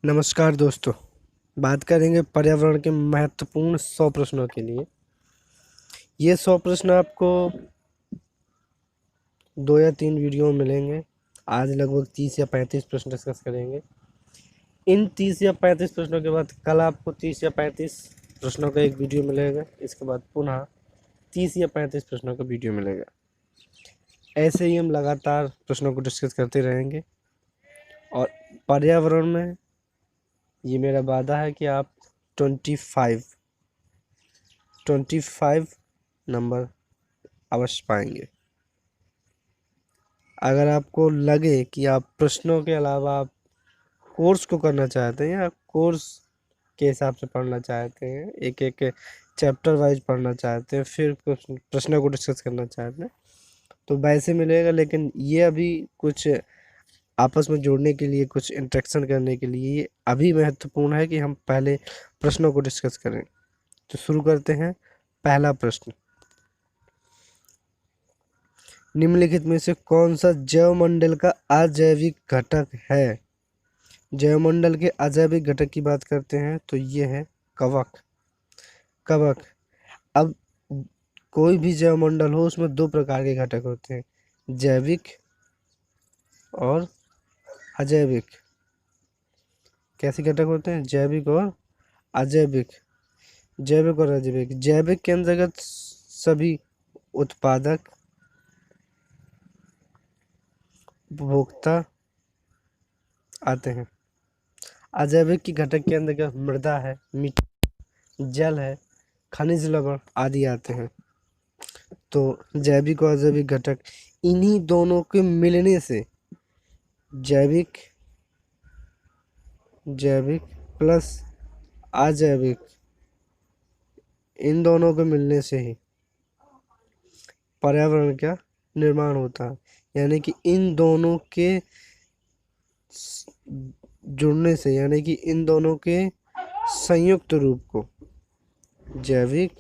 नमस्कार दोस्तों। बात करेंगे पर्यावरण के महत्वपूर्ण 100 प्रश्नों के लिए। ये 100 प्रश्न आपको 2 या 3 वीडियो में मिलेंगे। आज लगभग 30 या 35 प्रश्न डिस्कस करेंगे। इन 30 या 35 प्रश्नों के बाद कल आपको 30 या 35 प्रश्नों का एक वीडियो मिलेगा। इसके बाद पुनः 30 या 35 प्रश्नों का वीडियो मिलेगा। ऐसे ही हम लगातार प्रश्नों को डिस्कस करते रहेंगे। और पर्यावरण में ये मेरा वादा है कि आप 25 नंबर अवश्य पाएंगे। अगर आपको लगे कि आप प्रश्नों के अलावा आप कोर्स को करना चाहते हैं या कोर्स के हिसाब से पढ़ना चाहते हैं, एक एक चैप्टर वाइज पढ़ना चाहते हैं, फिर प्रश्नों को डिस्कस करना चाहते हैं, तो वैसे मिलेगा। लेकिन ये अभी कुछ आपस में जोड़ने के लिए, कुछ इंटरेक्शन करने के लिए ये अभी महत्वपूर्ण है कि हम पहले प्रश्नों को डिस्कस करें। तो शुरू करते हैं। पहला प्रश्न, निम्नलिखित में से कौन सा जैवमंडल का अजैविक घटक है? जैवमंडल के अजैविक घटक की बात करते हैं तो ये है कवक। कवक। अब कोई भी जैवमंडल हो उसमें 2 प्रकार के घटक होते हैं, जैविक और अजैविक। कैसे घटक होते हैं? जैविक और अजैविक। जैविक और अजैविक। जैविक के अंतर्गत सभी उत्पादक, उपभोक्ता आते हैं। अजैविक की घटक के अंतर्गत मृदा है, मिट्टी, जल है, खनिज लवण आदि आते हैं। तो जैविक और अजैविक घटक, इन्हीं दोनों के मिलने से जैविक प्लस अजैविक, इन दोनों के मिलने से ही पर्यावरण का निर्माण होता है। यानी कि इन दोनों के जुड़ने से, यानी कि इन दोनों के संयुक्त रूप को, जैविक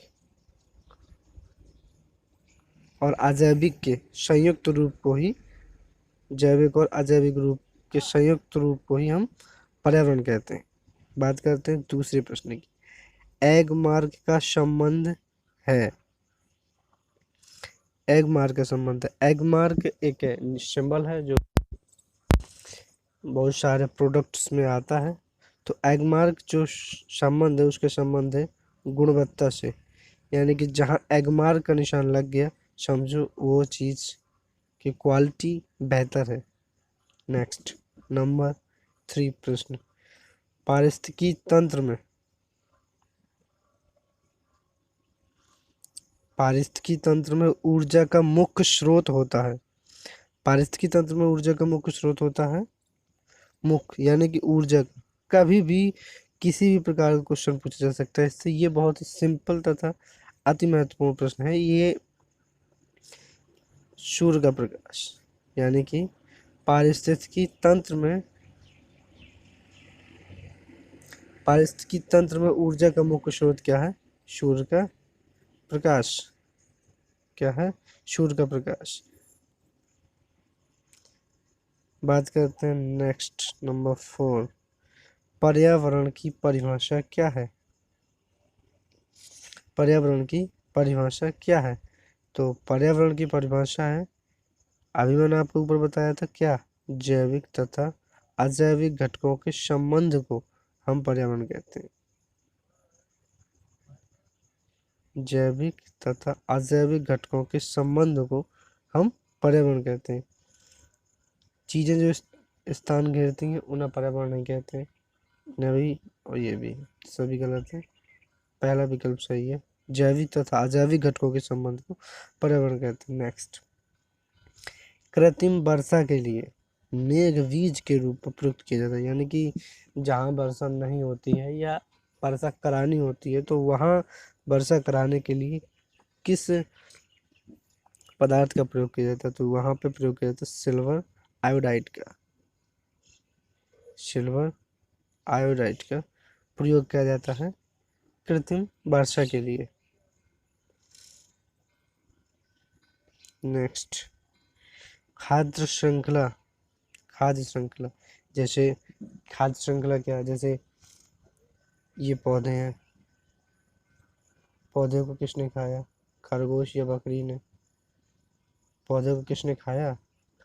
और अजैविक के संयुक्त रूप को ही, जैविक और अजैविक रूप के संयुक्त रूप को ही हम पर्यावरण कहते हैं। बात करते हैं दूसरे प्रश्न की। एग मार्क का संबंध है। एग मार्क का संबंध है। एग मार्क एक सिंबल है जो बहुत सारे प्रोडक्ट्स में आता है। तो एग मार्क जो संबंध है, उसके संबंध है गुणवत्ता से। यानी कि जहाँ एग मार्क का निशान लग गया, समझो वो चीज़ की क्वालिटी बेहतर है। नेक्स्ट, नंबर 3 प्रश्न, पारिस्थितिकी तंत्र में ऊर्जा का मुख्य स्रोत होता है। पारिस्थितिकी तंत्र में ऊर्जा का मुख्य स्रोत होता है मुख्य, यानी कि ऊर्जा। कभी भी किसी भी प्रकार का क्वेश्चन पूछा जा सकता है इससे। ये बहुत ही सिंपल तथा अति महत्वपूर्ण प्रश्न है। ये सूर्य का प्रकाश, यानी कि पारिस्थितिकी तंत्र में ऊर्जा का मुख्य स्रोत क्या है? सूर्य का प्रकाश। क्या है? सूर्य का प्रकाश। बात करते हैं नेक्स्ट, नंबर 4, पर्यावरण की परिभाषा क्या है? पर्यावरण की परिभाषा क्या है? तो पर्यावरण की परिभाषा है, अभी मैंने आपको ऊपर बताया था क्या, जैविक तथा अजैविक घटकों के संबंध को हम पर्यावरण कहते हैं। जैविक तथा अजैविक घटकों के संबंध को हम पर्यावरण कहते हैं। चीजें जो स्थान घेरती हैं उन्हें पर्यावरण नहीं कहते हैं। न भी और ये भी सभी गलत है। पहला विकल्प सही है। जैविक तथा अजैविक घटकों के संबंध को पर्यावरण कहते हैं। नेक्स्ट, कृत्रिम वर्षा के लिए मेघ बीज के रूप में प्रयुक्त किया जाता है। यानी कि जहाँ वर्षा नहीं होती है या वर्षा करानी होती है, तो वहाँ वर्षा कराने के लिए किस पदार्थ का प्रयोग किया जाता है? तो वहाँ पे प्रयोग किया जाता है सिल्वर आयोडाइड का। सिल्वर आयोडाइड का प्रयोग किया जाता है कृत्रिम वर्षा के लिए। नेक्स्ट, खाद्य श्रृंखला जैसे खाद्य श्रृंखला क्या है? जैसे ये पौधे हैं, पौधे को किसने खाया? खरगोश या बकरी ने? पौधे को किसने खाया?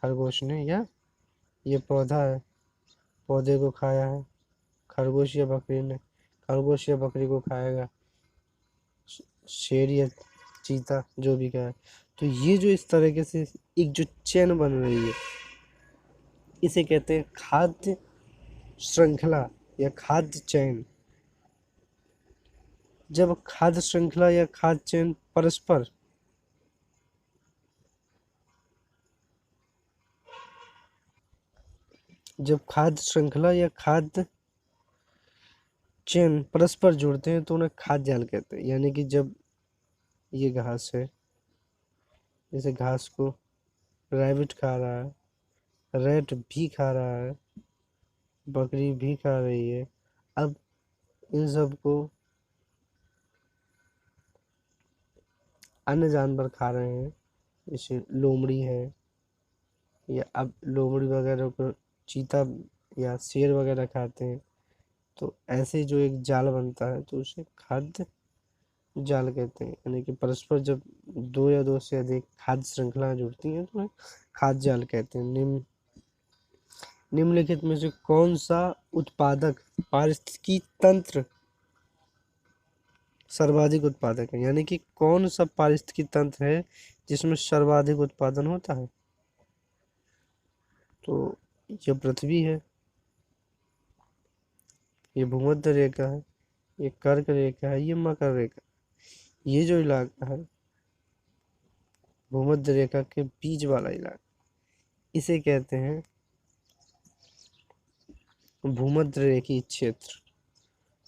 खरगोश ने या ये पौधा है, पौधे को खाया है खरगोश या बकरी ने? खरगोश या बकरी को खाएगा शेर या चीता, जो भी खाए। तो ये जो इस तरीके से एक जो चेन बन रही है, इसे कहते हैं खाद्य श्रृंखला या खाद्य चेन। जब खाद्य श्रृंखला या खाद्य चेन परस्पर जब खाद्य श्रृंखला या खाद्य चेन परस्पर जुड़ते हैं तो उन्हें खाद्य जाल कहते हैं। यानी कि जब ये घास है, जैसे घास को रैबिट खा रहा है, रैट भी खा रहा है, बकरी भी खा रही है, अब इन सबको अन्य जानवर खा रहे हैं, जैसे लोमड़ी है, या अब लोमड़ी वगैरह को चीता या शेर वगैरह खाते हैं। तो ऐसे जो एक जाल बनता है तो उसे खाद्य जाल कहते हैं। यानी कि परस्पर जब दो या दो से अधिक खाद्य श्रृंखलाएं जुड़ती हैं तो उन्हें खाद्य जाल कहते हैं। निम्नलिखित में से कौन सा उत्पादक पारिस्थितिकी तंत्र सर्वाधिक उत्पादक है? यानी कि कौन सा पारिस्थितिकी तंत्र है जिसमें सर्वाधिक उत्पादन होता है? तो ये पृथ्वी है, ये भूमध्य रेखा है, ये कर्क रेखा है, ये मकर रेखा। ये जो इलाका है भूमध्य रेखा के बीच वाला इलाका, इसे कहते हैं भूमध्य रेखीय क्षेत्र।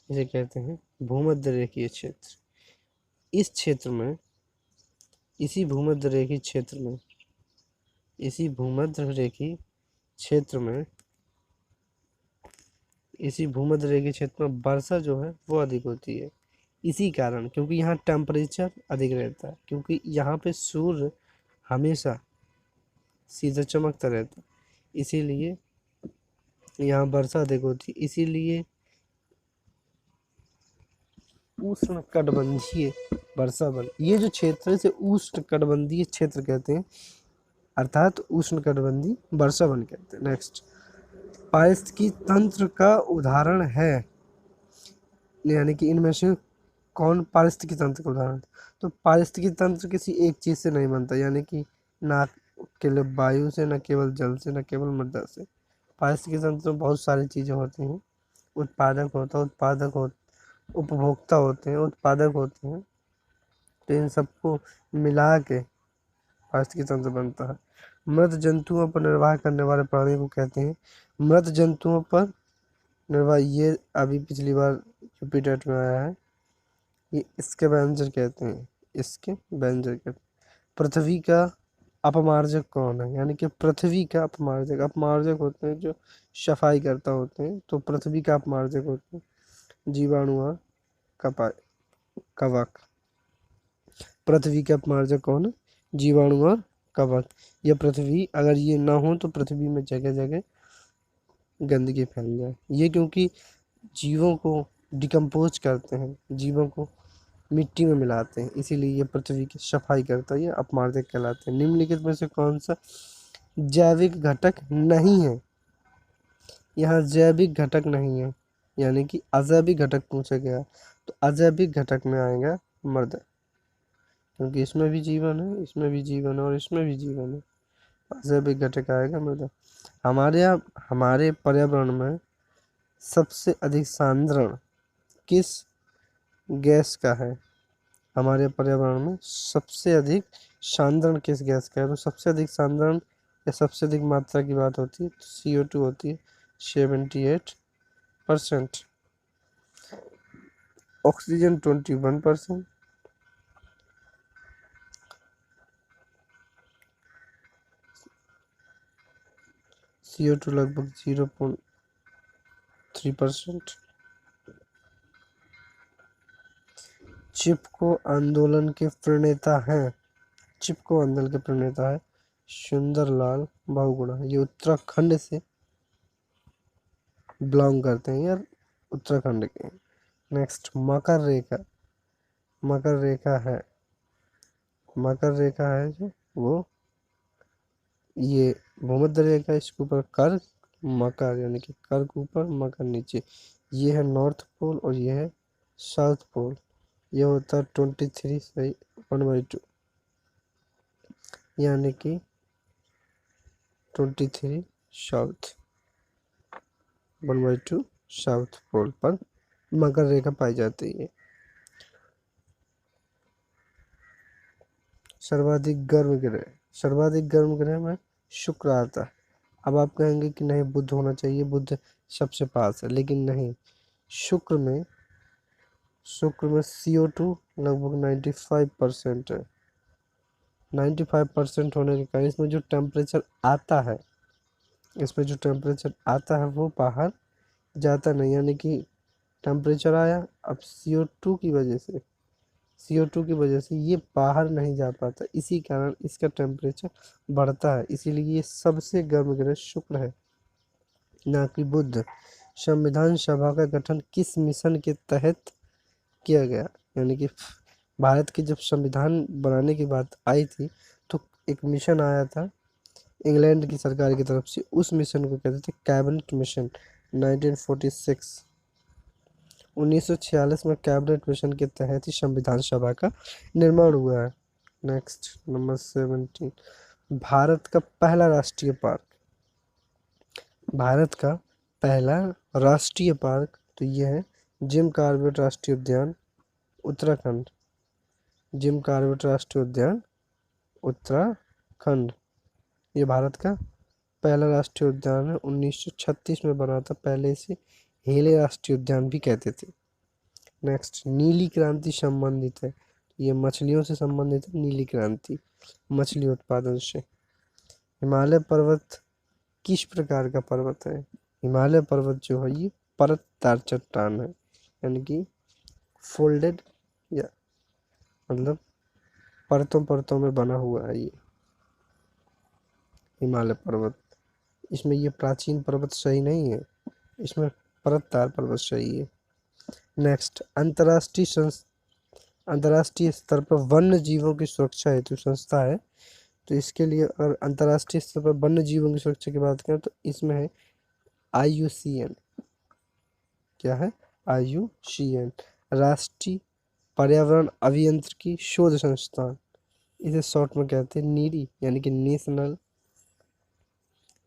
इसे कहते हैं भूमध्य रेखीय क्षेत्र। इस क्षेत्र में, इसी भूमध्य रेखीय क्षेत्र में, इसी भूमध्य रेखीय क्षेत्र में, इसी भूमध्य रेखीय क्षेत्र में वर्षा जो है वो अधिक होती है। इसी कारण, क्योंकि यहाँ टेम्परेचर अधिक रहता है, क्योंकि यहाँ पे सूर्य हमेशा सीधा चमकता रहता है, इसीलिए यहाँ वर्षा अधिक होती है। इसीलिए उष्ण कटिबंधीय वर्षा वन, ये जो क्षेत्र है इसे उष्ण कटिबंधीय क्षेत्र कहते हैं, अर्थात उष्ण कटिबंधीय वर्षा वन कहते हैं। नेक्स्ट, पारिस्थितिकी तंत्र का उदाहरण है, यानी कि इनमें से कौन पारिस्थितिकी तंत्र का उदाहरण? तो पारिस्थितिकी तंत्र किसी एक चीज से नहीं बनता, यानी कि ना केवल वायु से, न केवल जल से, न केवल मृदा से। पारिस्थितिकी तंत्र में बहुत सारी चीजें होती हैं। उत्पादक होता है, उपभोक्ता होते हैं, उत्पादक होते हैं। तो इन सबको मिला के पारिस्थितिकी तंत्र बनता है। मृत जंतुओं पर निर्वाह करने वाले प्राणी को कहते हैं मृत जंतुओं पर निर्वाह। ये अभी पिछली बार यूपी टेट में आया है। ये इसके व्यंजक कहते हैं, इसके व्यंजक कहते हैं। पृथ्वी का अपमार्जक कौन है? यानी कि पृथ्वी का अपमार्जक, अपमार्जक होते हैं जो सफाई करता होते हैं, तो पृथ्वी का अपमार्जक होते हैं जीवाणु और कवक। पृथ्वी का अपमार्जक कौन है? जीवाणु और कवक। यह पृथ्वी, अगर ये ना हो तो पृथ्वी में जगह जगह गंदगी फैल जाए। ये क्योंकि जीवों को डिकम्पोज करते हैं, जीवों को मिट्टी में मिलाते हैं, इसीलिए ये पृथ्वी की सफाई करता है, ये अपमार्जक कहलाते हैं। निम्नलिखित में से कौन सा जैविक घटक नहीं है? यहाँ जैविक घटक नहीं है, यानी कि अजैविक घटक पूछा गया, तो अजैविक घटक में आएगा मृदा, क्योंकि इसमें भी जीवन है, इसमें भी जीवन है और इसमें भी जीवन है। अजैविक घटक आएगा मृदा। हमारे पर्यावरण में सबसे अधिक सांद्रण किस गैस का है? हमारे पर्यावरण में सबसे अधिक सांद्रण किस गैस का है? तो सबसे अधिक सांद्रण या सबसे अधिक मात्रा की बात होती है तो CO2 होती है 78%, ऑक्सीजन 21%, CO2 लगभग 0.3%। चिपको आंदोलन के प्रणेता हैं, चिपको आंदोलन के प्रणेता है सुंदरलाल बहुगुणा। ये उत्तराखंड से बिलोंग करते हैं या उत्तराखंड के। नेक्स्ट मकर रेखा, मकर रेखा है, मकर रेखा है जो वो ये भूमध्य रेखा, इसके ऊपर कर्क मकर, यानी कि कर्क ऊपर मकर नीचे, ये है नॉर्थ पोल और ये है साउथ पोल। ये होता है 23 सही 1/2, यानी कि 23 साउथ 1/2 साउथ पोल पर मकर रेखा पाई जाती है। सर्वाधिक गर्म ग्रह, सर्वाधिक गर्म ग्रह में शुक्र आता है। अब आप कहेंगे कि नहीं बुध होना चाहिए, बुध सबसे पास है, लेकिन नहीं, शुक्र में CO2 लगभग 95% है। 95% होने के कारण इसमें जो टेम्परेचर आता है, इसमें जो टेम्परेचर आता है वो बाहर जाता नहीं, यानी कि टेम्परेचर आया, अब CO2 की वजह से ये बाहर नहीं जा पाता, इसी कारण इसका टेम्परेचर बढ़ता है, इसीलिए ये सबसे गर्म ग्रह शुक्र है, ना कि बुध। संविधान सभा का गठन किस मिशन के तहत किया गया, यानी कि भारत की जब संविधान बनाने की बात आई थी तो एक मिशन आया था इंग्लैंड की सरकार की तरफ से, उस मिशन को कहते थे कैबिनेट मिशन। 1946 1946 में कैबिनेट मिशन के तहत ही संविधान सभा का निर्माण हुआ है। नेक्स्ट नंबर 17, भारत का पहला राष्ट्रीय पार्क, भारत का पहला राष्ट्रीय पार्क तो ये है जिम कॉर्बेट राष्ट्रीय उद्यान उत्तराखंड, जिम कॉर्बेट राष्ट्रीय उद्यान उत्तराखंड, ये भारत का पहला राष्ट्रीय उद्यान है, 1936 में बना था, पहले इसे हेले राष्ट्रीय उद्यान भी कहते थे। नेक्स्ट नीली क्रांति संबंधित है, ये मछलियों से संबंधित है, नीली क्रांति मछली उत्पादन से। हिमालय पर्वत किस प्रकार का पर्वत है, हिमालय पर्वत जो है ये परतदार चट्टान है, यानी कि फोल्डेड या मतलब परतों परतों में बना हुआ है ये हिमालय पर्वत। इसमें ये प्राचीन पर्वत सही नहीं है, इसमें परतदार पर्वत सही है। नेक्स्ट अंतर्राष्ट्रीय स्तर पर वन्य जीवों की सुरक्षा हेतु संस्था है, तो इसके लिए अगर अंतर्राष्ट्रीय स्तर पर वन्य जीवों की सुरक्षा की बात करें तो इसमें है IUCN, क्या है IUCN, राष्ट्रीय पर्यावरण अभियांत्रिकी शोध संस्थान, इसे शॉर्ट में कहते हैं नीरी, यानी कि national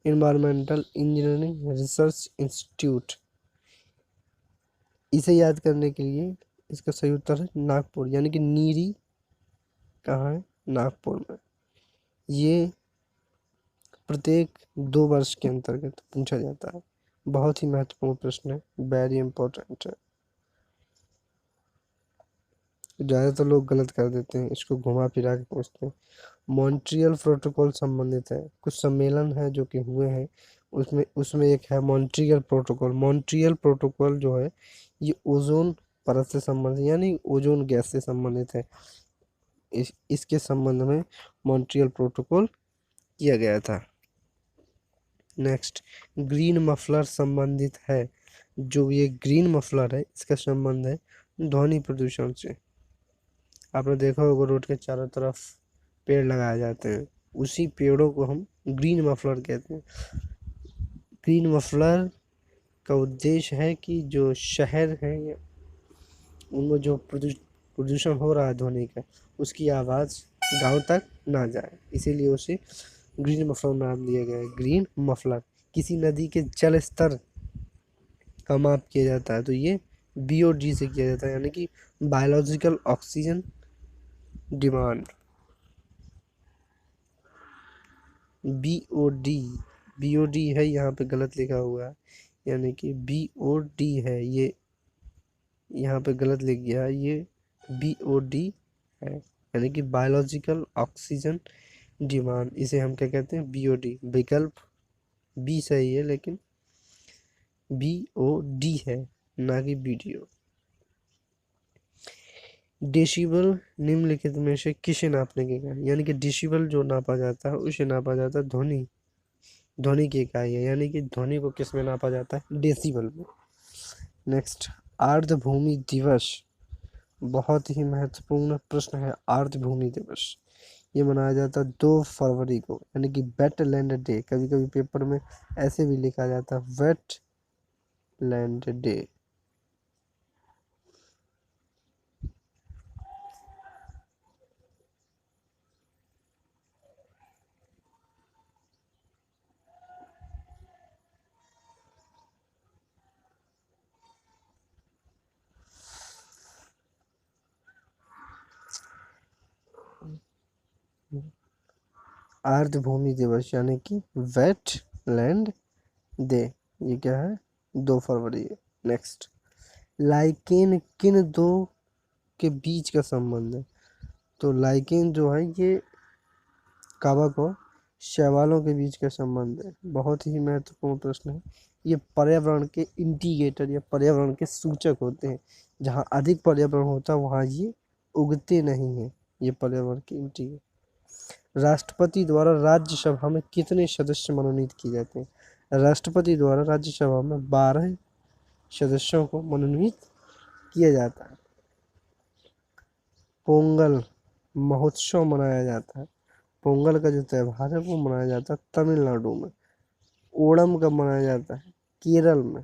environmental engineering research institute. इसे याद करने के लिए इसका सही उत्तर है नागपुर, यानी कि नीरी कहाँ है, नागपुर में। ये प्रत्येक 2 वर्ष के अंतर्गत पूछा जाता है, बहुत ही महत्वपूर्ण प्रश्न है, वेरी इंपॉर्टेंट है। ज़्यादातर लोग गलत कर देते हैं, इसको घुमा फिरा के पूछते हैं। मॉन्ट्रियल प्रोटोकॉल संबंधित है, कुछ सम्मेलन है जो कि हुए हैं, उसमें उसमें एक है मॉन्ट्रियल प्रोटोकॉल। मॉन्ट्रियल प्रोटोकॉल जो है ये ओजोन परत से संबंधित, यानी ओजोन गैस से संबंधित है, इसके संबंध में मॉन्ट्रियल प्रोटोकॉल किया गया था। नेक्स्ट ग्रीन मफलर संबंधित है, जो ये ग्रीन मफलर है इसका संबंध है ध्वनि प्रदूषण से। आपने देखा होगा रोड के चारों तरफ पेड़ लगाए जाते हैं, उसी पेड़ों को हम ग्रीन मफलर कहते हैं। ग्रीन मफलर का उद्देश्य है कि जो शहर है उनमें जो प्रदूषण हो रहा है ध्वनि का, उसकी आवाज़ गांव तक ना जाए, इसीलिए उसे ग्रीन मफलर नाम दिया गया है। ग्रीन मफलर किसी नदी के जल स्तर का माप किया जाता है तो ये BOD से किया जाता है, यानी कि बायोलॉजिकल ऑक्सीजन डिमांड। BOD है, यहाँ पे गलत लिखा हुआ है, यानी कि BOD है, ये यहाँ पे गलत लिख गया है, ये BOD है, यानी कि बायोलॉजिकल ऑक्सीजन डिमांड, इसे हम क्या कहते हैं BOD। विकल्प B सही है, लेकिन BOD है, ना कि BDO। डेसिबल निम्नलिखित में से किसे नापने के कारण, यानी कि डेसिबल जो नापा जाता है उसे नापा जाता है ध्वनि ध्वनि की इकाई है, यानी कि ध्वनि को किस में नापा जाता है, डेसिबल में। नेक्स्ट, आर्द्रभूमि दिवस, बहुत ही महत्वपूर्ण प्रश्न है। आर्द्रभूमि दिवस ये मनाया जाता है 2 फरवरी को, यानी कि वेटलैंड डे। कभी कभी पेपर में ऐसे भी लिखा जाता है वेटलैंड डे। आर्द्रभूमि दिवस यानी कि वेटलैंड डे, ये क्या है, 2 फरवरी है। नेक्स्ट, लाइकेन किन दो के बीच का संबंध है? तो लाइकेन जो है ये कवक और शैवालों के बीच का संबंध है। बहुत ही महत्वपूर्ण प्रश्न है। ये पर्यावरण के इंडिकेटर या पर्यावरण के सूचक होते हैं। जहाँ अधिक पर्यावरण होता है वहाँ ये उगते नहीं हैं। ये पर्यावरण के इंडिकेटर। राष्ट्रपति द्वारा राज्यसभा में कितने सदस्य मनोनीत किए जाते हैं? राष्ट्रपति द्वारा राज्यसभा में 12 सदस्यों को मनोनीत किया जाता है। पोंगल महोत्सव मनाया जाता है। पोंगल का जो त्यौहार है वो मनाया जाता है तमिलनाडु में। ओणम कब मनाया जाता है? केरल में।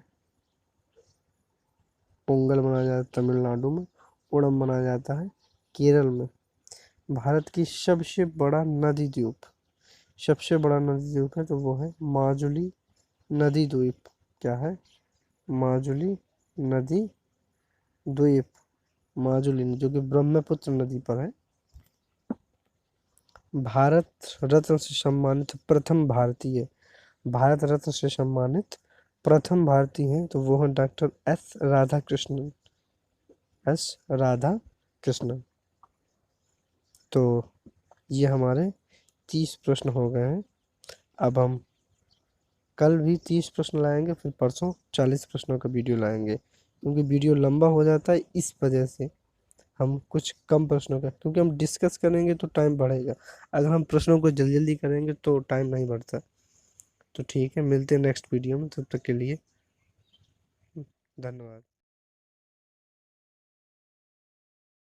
पोंगल मनाया जाता है तमिलनाडु में, ओणम मनाया जाता है केरल में। भारत की सबसे बड़ा नदी द्वीप, सबसे बड़ा नदी द्वीप है तो वो है माजुली नदी द्वीप। क्या है? माजुली नदी द्वीप, माजुली जो कि ब्रह्मपुत्र नदी पर है। भारत रत्न से सम्मानित प्रथम भारतीय, भारत रत्न से सम्मानित प्रथम भारतीय हैं तो वो हैं doctor S Radha Krishnan. S Radha Krishnan. तो ये हमारे 30 प्रश्न हो गए हैं। अब हम कल भी 30 प्रश्न लाएंगे, फिर परसों 40 प्रश्नों का वीडियो लाएंगे, क्योंकि वीडियो लंबा हो जाता है इस वजह से हम कुछ कम प्रश्नों का, क्योंकि हम डिस्कस करेंगे तो टाइम बढ़ेगा। अगर हम प्रश्नों को जल्दी जल्दी करेंगे तो टाइम नहीं बढ़ता। तो ठीक है, मिलते हैं नेक्स्ट वीडियो में, तब तक के लिए धन्यवाद।